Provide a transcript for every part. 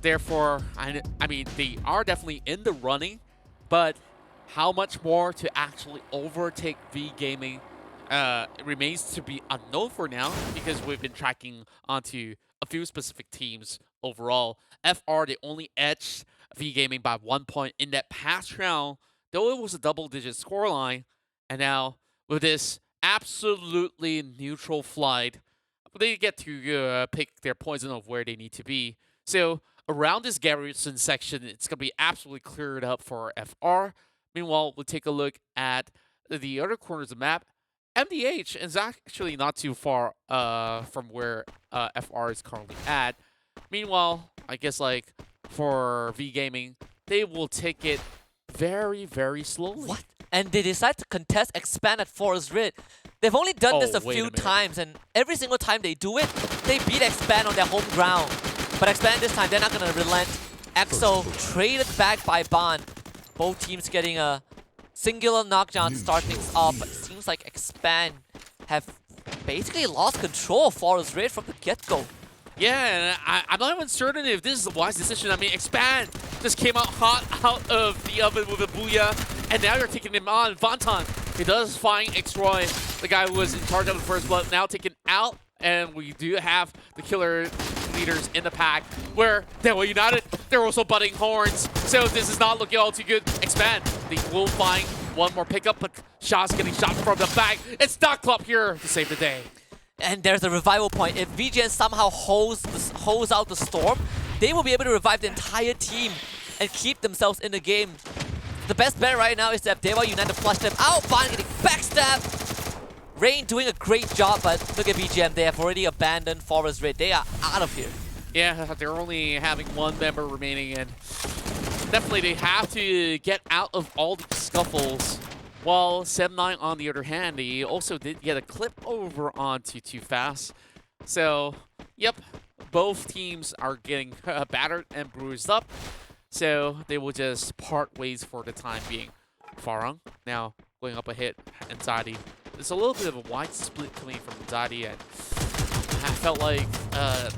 Therefore, I mean, they are definitely in the running, but how much more to actually overtake V Gaming remains to be unknown for now because we've been tracking onto a few specific teams overall. FR, they only edged V Gaming by 1 point in that past round, though it was a double-digit scoreline. And now, with this absolutely neutral flight, they get to pick their poison of where they need to be. So around this garrison section, it's going to be absolutely cleared up for FR. Meanwhile, we'll take a look at the other corners of the map. MDH is actually not too far from where FR is currently at. Meanwhile, I guess like for V Gaming, they will take it very, very slowly. What? And they decide to contest Expand at Forest Rid. They've only done this a wait a few minute. times, and every single time they do it, they beat Expand on their home ground. But Expand this time, they're not going to relent. EXO traded back by Ban. Both teams getting a singular knockdown to start things off, but it seems like Expand have basically lost control of Forest Rid from the get-go. Yeah, and I'm not even certain if this is a wise decision. I mean, Expand just came out hot out of the oven with a Booyah, and now you're taking him on. Vantan, he does find Xroy, the guy who was in charge of the first blood, now taken out, and we do have the killer leaders in the pack, where they were united. They're also butting horns, so this is not looking all too good. Expand, they will find one more pickup, but Shaw's getting shot from the back. It's Dot Club here to save the day. And there's a revival point. If VGN somehow holds out the storm, they will be able to revive the entire team and keep themselves in the game. The best bet right now is to have Deva United flush them out. Ban getting backstabbed. Rain doing a great job, but look at VGM. They have already abandoned Forest Rid. They are out of here. Yeah, they're only having one member remaining, and definitely they have to get out of all the scuffles. While Sem9, on the other hand, he also did get a clip over onto Too Fast. So, yep, both teams are getting battered and bruised up. So they will just part ways for the time being. Farang now going up a hit, and Zadi. There's a little bit of a wide split coming from Zadi, and I felt like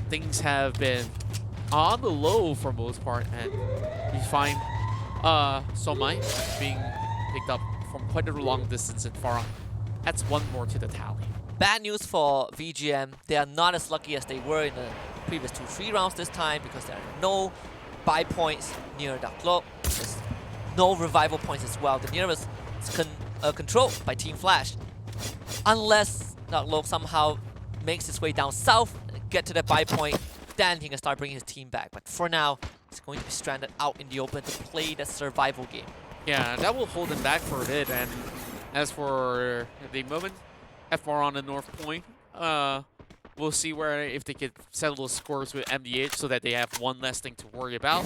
things have been on the low for most part, and we find Sem9 being picked up from quite a long distance in Farang. That's one more to the tally. Bad news for VGM. They are not as lucky as they were in the previous 2-3 rounds this time because there are no buy points near Dark Globe. There's no revival points as well. The nearest is controlled by Team Flash. Unless Dark Globe somehow makes its way down south and get to the buy point, then he can start bringing his team back. But for now, he's going to be stranded out in the open to play the survival game. Yeah, that will hold them back for a bit. And as for the moment, FR on the North Point, we'll see where if they could settle those scores with MDH so that they have one less thing to worry about.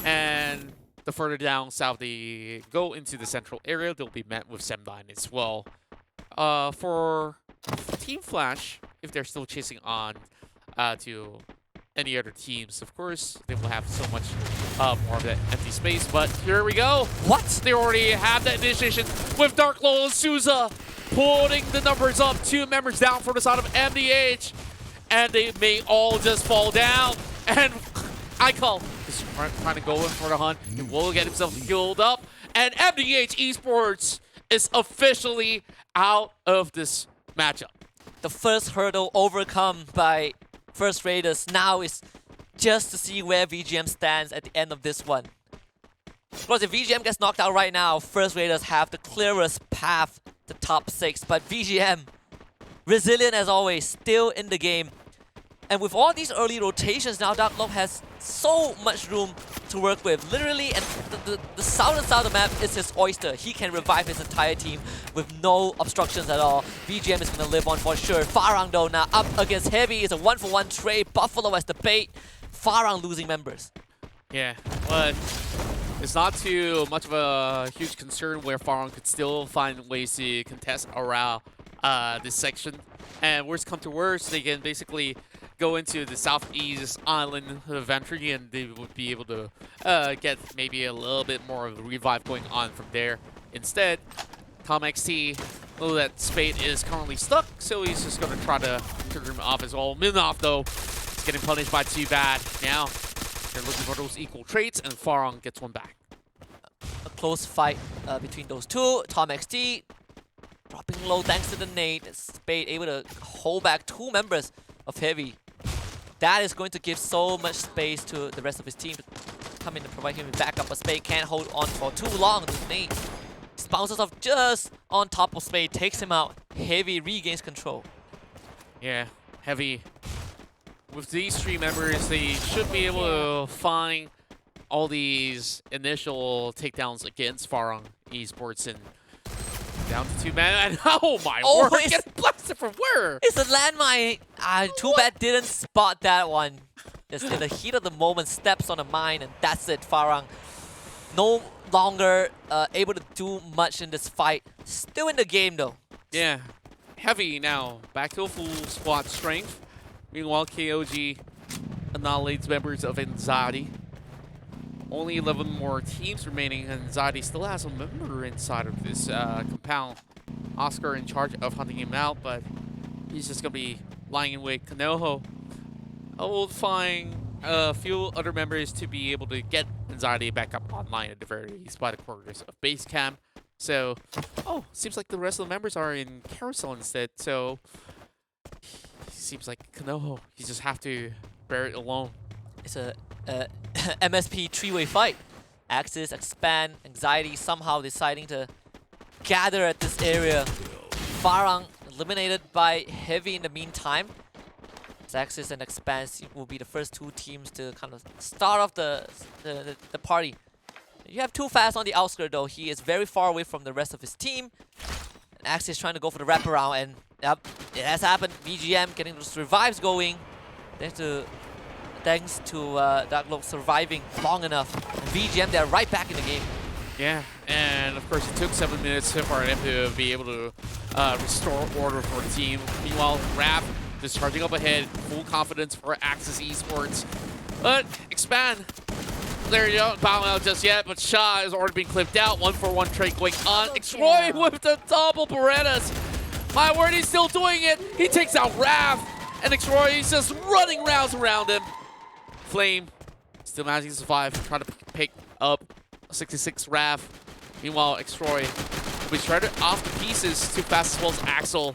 And the further down south they go into the central area, they'll be met with Sem9 as well. For Team Flash, if they're still chasing on to any other teams, of course, they will have so much more of that empty space. But here we go. What? They already have that initiation with Darklo and Souza putting the numbers up. 2 members down from the side of MDH. And they may all just fall down. And Icon is trying to go in for the hunt. He will get himself healed up. And MDH Esports is officially out of this matchup. The first hurdle overcome by First Raiders now is just to see where VGM stands at the end of this one. Of course, if VGM gets knocked out right now, First Raiders have the clearest path to top 6. But VGM, resilient as always, still in the game. And with all these early rotations now, Dark Globe has so much room to work with. Literally, and the southern side of the map is his oyster. He can revive his entire team with no obstructions at all. VGM is going to live on for sure. Farang, though, now up against Heavy. It's a 1-for-1 trade. Buffalo as the bait. Farang losing members. Yeah, but it's not too much of a huge concern where Farang could still find ways to contest around this section. And worst come to worst, they can basically go into the southeast island of entry, and they would be able to get maybe a little bit more of a revive going on from there. Instead, Tom XT, know that Spade is currently stuck, so he's just going to try to trigger him off as well. Minoff, though, is getting punished by Too Bad. Now, They're looking for those equal traits, and Farang gets one back. A close fight between those two. Tom XD dropping low thanks to the nade. Spade able to hold back 2 members of Heavy. That is going to give so much space to the rest of his team to come in and provide him with backup, but Spade can't hold on for too long. The nade bounces off just on top of Spade, takes him out. Heavy regains control. Yeah, Heavy. With these 3 members, they should be able to find all these initial takedowns against Farang Esports, and down to 2 men. And oh my word, getting blasted from where? It's a landmine. Too bad didn't spot that one. Just in the heat of the moment, steps on the mine, and that's it. Farang no longer able to do much in this fight. Still in the game though. Yeah, Heavy now back to a full squad strength. Meanwhile, KOG annihilates members of Anxiety. Only 11 more teams remaining, and Anxiety still has a member inside of this compound. Oscar in charge of hunting him out, but he's just going to be lying in wait. Kanoho will find a few other members to be able to get Anxiety back up online at the very least by the quarters of base camp. So, seems like the rest of the members are in Carousel instead, so seems like Kanoho, you just have to bear it alone. It's a MSP 3-way fight. Axis, Expand, Anxiety somehow deciding to gather at this area. Farang eliminated by Heavy in the meantime. Axis and Expand will be the first 2 teams to kind of start off the party. You have Too Fast on the outskirts though. He is very far away from the rest of his team. And Axis trying to go for the wraparound, and yep, it has happened. VGM getting those revives going. Thanks to Darklock surviving long enough. And VGM, they're right back in the game. Yeah, and of course it took 7 minutes for them to be able to restore order for the team. Meanwhile, Raph just charging up ahead, full confidence for Axis Esports. But Expand, there you don't bow out just yet, but Shah has already been clipped out. 1-for-1 trade going on. Xroy with the double Berettas. My word, he's still doing it. He takes out Raph, and Xroy is just running rounds around him. Flame still managing to survive, trying to pick up 66 Raph. Meanwhile, Xroy will be shredded off the pieces Too Fast as well as Axel.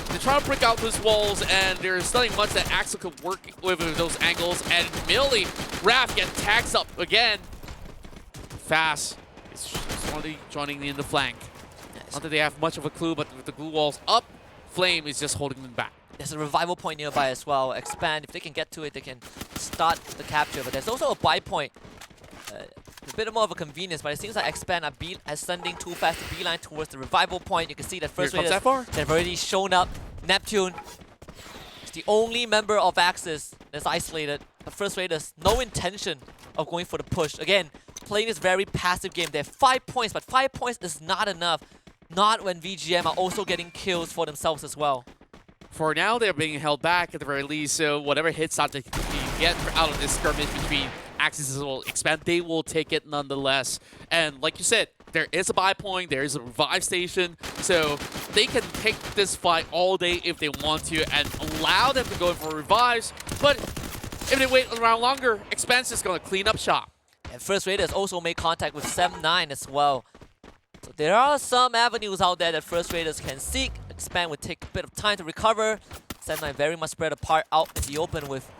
They try to break out those walls, and there's nothing much that Axel could work with those angles. And immediately, Raph gets tags up again. Fast is slowly joining in the flank. Not that they have much of a clue, but with the glue walls up, Flame is just holding them back. There's a revival point nearby as well. Expand, if they can get to it, they can start the capture. But there's also a buy point. A bit more of a convenience, but it seems like Expand are sending Too Fast to beeline towards the revival point. You can see that first Raiders they've already shown up. Neptune is the only member of Axis that's isolated. But first Raiders, no intention of going for the push. Again, playing this very passive game. They have 5 points, but 5 points is not enough. Not when VGM are also getting kills for themselves as well. For now, they're being held back at the very least, so whatever hits out they get out of this skirmish between Axis will Expand, they will take it nonetheless. And like you said, there is a buy point, there is a revive station, so they can take this fight all day if they want to and allow them to go in for revives. But if they wait around longer, Expand is going to clean up shop. And First Raiders also made contact with Sem9 as well. So there are some avenues out there that First Raiders can seek. Expand would take a bit of time to recover. Sem9 very much spread apart out in the open with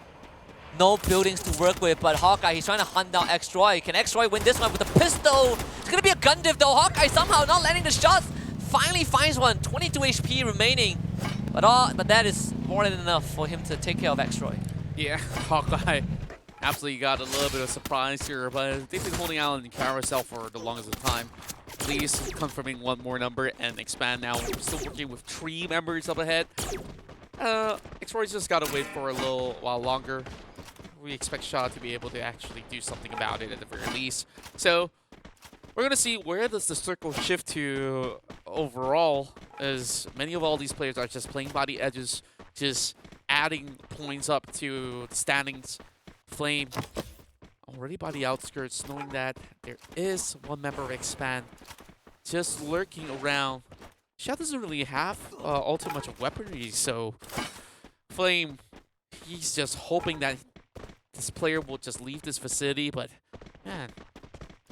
no buildings to work with, but Hawkeye, he's trying to hunt down Xroy. Can Xroy win this one with a pistol? It's gonna be a gun div though. Hawkeye somehow not landing the shots. Finally finds one. 22 HP remaining. But that is more than enough for him to take care of Xroy. Yeah, Hawkeye absolutely got a little bit of surprise here, but they've been holding out in Carousel for the longest of time. Please confirming one more number and Expand now. We're still working with 3 members up ahead. Xroy's just gotta wait for a little while longer. We expect Shaw to be able to actually do something about it at the very least. So we're going to see where does the circle shift to overall, as many of all these players are just playing by the edges, just adding points up to the standings. Flame already by the outskirts, knowing that there is one member of Expand just lurking around. Shaw doesn't really have all too much of weaponry, so Flame, he's just hoping that this player will just leave this facility, but man,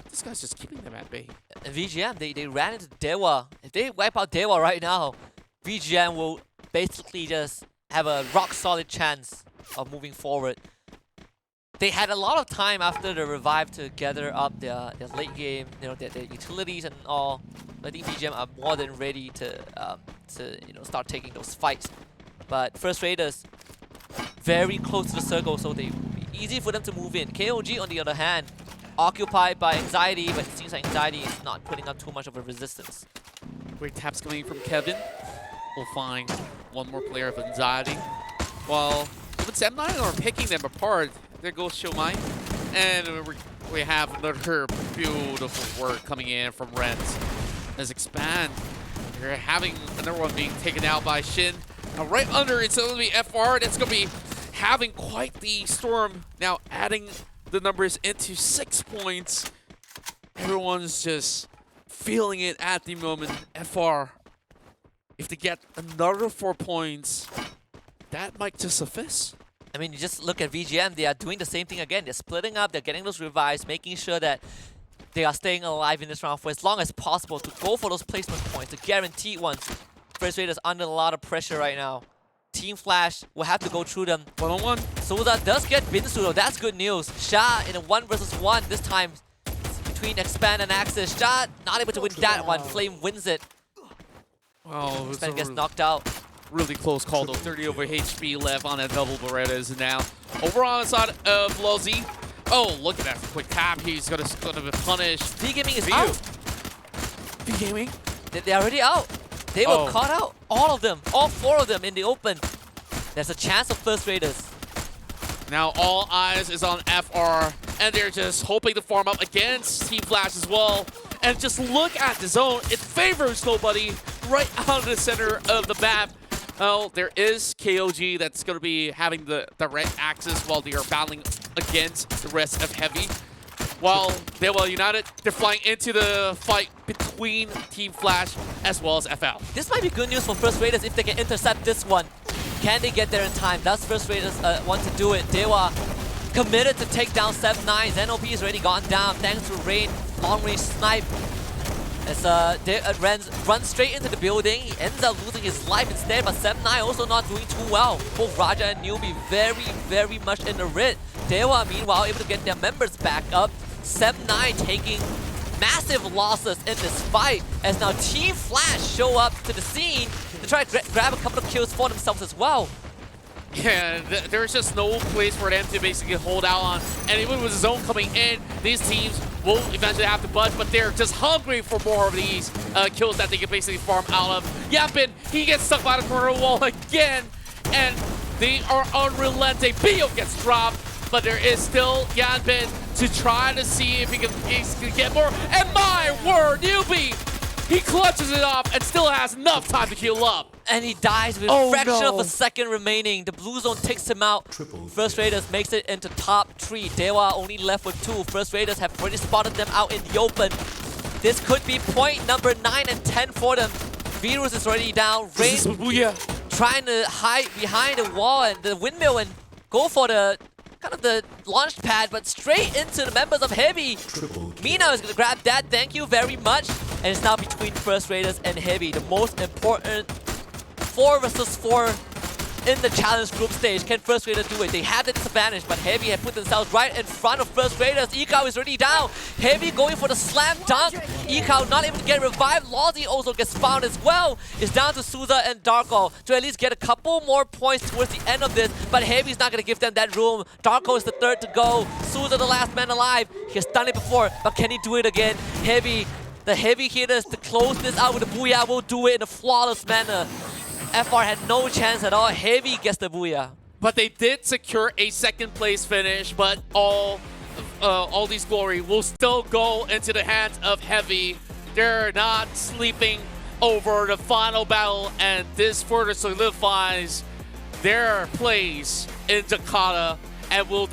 this guy's just keeping them at bay. VGM, they ran into Dewa. If they wipe out Dewa right now, VGM will basically just have a rock-solid chance of moving forward. They had a lot of time after the revive to gather up their late game, their utilities and all. I think VGM are more than ready to start taking those fights. But First Raiders very close to the circle, so they be easy for them to move in. KOG on the other hand, occupied by Anxiety, but it seems like Anxiety is not putting up too much of a resistance. Great taps coming from Kevin. We'll find one more player of Anxiety. While even Sem9 are picking them apart, there goes Shomai. And we have another beautiful work coming in from Rens. As Expand, they're having another one being taken out by Shin. Now right under, it's going to be FR. That's going to be having quite the storm. Now adding the numbers into 6 points. Everyone's just feeling it at the moment. FR, if they get another 4 points, that might just suffice. I mean, you just look at VGM, they are doing the same thing again. They're splitting up, they're getting those revives, making sure that they are staying alive in this round for as long as possible to go for those placement points, the guaranteed ones. First Raiders under a lot of pressure right now. Team Flash will have to go through them. One-on-one. Souza does get Binsu though, that's good news. Sha in a 1 versus 1 this time between Expand and Axis. Sha not able to win that one, Flame wins it. Wow, Expand gets knocked out. Really close call though, 30 over HP left on that double Berettas now. Over on the side of Lozi. Oh, look at that quick tap. He's gonna be punished. V-Gaming is out. V-Gaming? They're already out. They were caught out. All of them. All 4 of them in the open. There's a chance of First Raiders. Now all eyes is on FR. And they're just hoping to farm up against Team Flash as well. And just look at the zone. It favors nobody right out of the center of the map. Well, there is KOG that's going to be having the red axis while they are battling against the rest of Heavy. While they will United, they're flying into the fight between Team Flash as well as FL. This might be good news for First Raiders if they can intercept this one. Can they get there in time? Does First Raiders want to do it? Dewa committed to take down Sem9. ZNOP has already gone down thanks to Rain long-range snipe. As runs straight into the building, he ends up losing his life instead, but Sem9 also not doing too well. Both Raja and Newbie very much in the red. Dewa, meanwhile, able to get their members back up. Sem9 taking massive losses in this fight, as now Team Flash show up to the scene to try to grab a couple of kills for themselves as well. Yeah, there's just no place for them to basically hold out on. And even with the zone coming in, these teams will eventually have to budge, but they're just hungry for more of these kills that they can basically farm out of. Yapin, he gets stuck by the corner wall again, and they are unrelenting. Bio gets dropped, but there is still Yanbin to try to see if he can get more. And my word, Newbie! He clutches it off and still has enough time to heal up. And he dies with a fraction of a second remaining. The blue zone takes him out. First Raiders makes it into top 3. Dewa only left with 2. First Raiders have already spotted them out in the open. This could be point number 9 and 10 for them. Virus is already down. Rain trying to hide behind the wall and the windmill and go for the kind of the launch pad, but straight into the members of Heavy. Mina is going to grab that, thank you very much. And it's now between First Raiders and Heavy, the most important 4 versus 4 in the challenge group stage. Can First Raiders do it? They have the disadvantage, but Heavy have put themselves right in front of First Raiders. Ekao is already down. Heavy going for the slam dunk. Ekao not able to get revived. Lozi also gets found as well. It's down to Souza and Darko to at least get a couple more points towards the end of this, but Heavy's not going to give them that room. Darko is the 3rd to go. Souza the last man alive. He has done it before, but can he do it again? Heavy, the heavy hitters to close this out with the Booyah will do it in a flawless manner. FR had no chance at all. Heavy gets the Booyah. But they did secure a 2nd place finish, but all these glory will still go into the hands of Heavy. They're not sleeping over the final battle, and this further solidifies their place in Jakarta and will